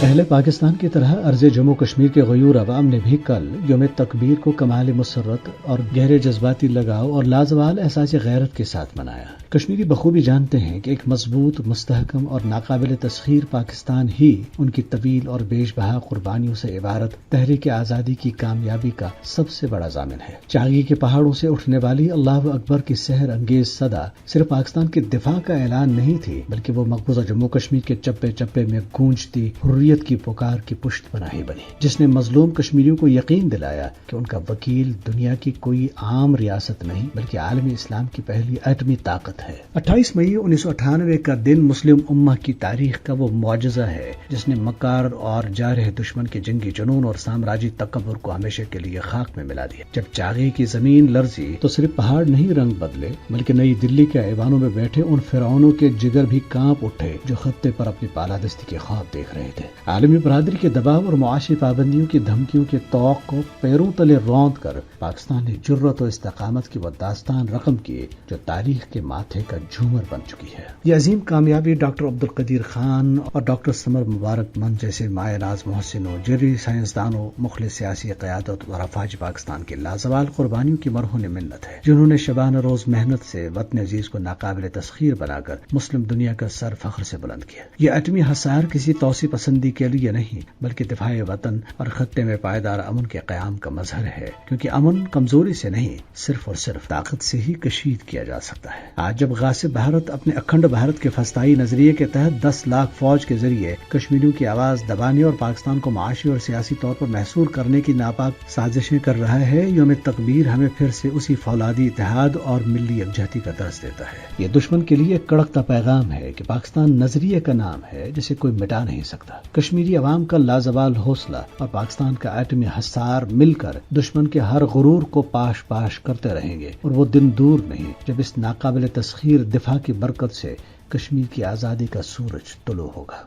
اہل پاکستان کی طرح ارض جموں کشمیر کے غیور عوام نے بھی کل یوم تکبیر کو کمال مسرت اور گہرے جذباتی لگاؤ اور لازوال احساس غیرت کے ساتھ منایا۔ کشمیری بخوبی جانتے ہیں کہ ایک مضبوط، مستحکم اور ناقابل تسخیر پاکستان ہی ان کی طویل اور بیش بہا قربانیوں سے عبارت تحریک آزادی کی کامیابی کا سب سے بڑا ضامن ہے۔ چاگی کے پہاڑوں سے اٹھنے والی اللہ اکبر کی سحر انگیز صدا صرف پاکستان کے دفاع کا اعلان نہیں تھی، بلکہ وہ مقبوضہ جموں کشمیر کے چپے چپے میں گونجتی حریت کی پکار کی پشت پناہی بنی، جس نے مظلوم کشمیریوں کو یقین دلایا کہ ان کا وکیل دنیا کی کوئی عام ریاست نہیں بلکہ عالمی اسلام کی پہلی ایٹمی طاقت ہے۔ 28 مئی 1998 کا دن مسلم امہ کی تاریخ کا وہ معجزہ ہے جس نے مکار اور جارح دشمن کے جنگی جنون اور سامراجی تکبر کو ہمیشہ کے لیے خاک میں ملا دیا۔ جب چاغی کی زمین لرزی تو صرف پہاڑ نہیں رنگ بدلے بلکہ نئی دلی کے ایوانوں میں بیٹھے ان فرعونوں کے جگر بھی کانپ اٹھے جو خطے پر اپنی بالادستی کے خواب دیکھ رہے تھے۔ عالمی برادری کے دباؤ اور معاشی پابندیوں کی دھمکیوں کے توق کو پیروں تلے روند کر پاکستان نے جرت و استقامت کی وہ داستان رقم کی جو تاریخ کے ماتھے کا جھومر بن چکی ہے۔ یہ عظیم کامیابی ڈاکٹر عبدالقدیر خان اور ڈاکٹر سمر مبارک من جیسے مائع ناز محسنوں، جری سائنسدانوں، مخلص سیاسی قیادت اور افواج پاکستان کی لازوال قربانیوں کی مرہون منت ہے، جنہوں نے شبانہ روز محنت سے وطن عزیز کو ناقابل تسخیر بنا کر مسلم دنیا کا سر فخر سے بلند کیا۔ یہ ایٹمی حصار کسی توسیع پسندی کے لیے نہیں بلکہ دفاع وطن اور خطے میں پائیدار امن کے قیام کا مظہر ہے، کیونکہ امن کمزوری سے نہیں صرف اور صرف طاقت سے ہی کشید کیا جا سکتا ہے۔ آج جب غاصب بھارت اپنے اکھنڈ بھارت کے فسطائی نظریے کے تحت 10 لاکھ فوج کے ذریعے کشمیریوں کی آواز دبانے اور پاکستان کو معاشی اور سیاسی طور پر محصور کرنے کی ناپاک سازشیں کر رہا ہے، یوم تکبیر ہمیں پھر سے اسی فولادی اتحاد اور ملی یکجہتی کا درس دیتا ہے۔ یہ دشمن کے لیے کڑکتا پیغام ہے کہ پاکستان نظریے کا نام ہے جسے کوئی مٹا نہیں سکتا۔ کشمیری عوام کا لازوال حوصلہ اور پاکستان کا ایٹمی حصار مل کر دشمن کے ہر غرور کو پاش پاش کرتے رہیں گے، اور وہ دن دور نہیں جب اس ناقابل تسخیر دفاع کی برکت سے کشمیر کی آزادی کا سورج طلوع ہوگا۔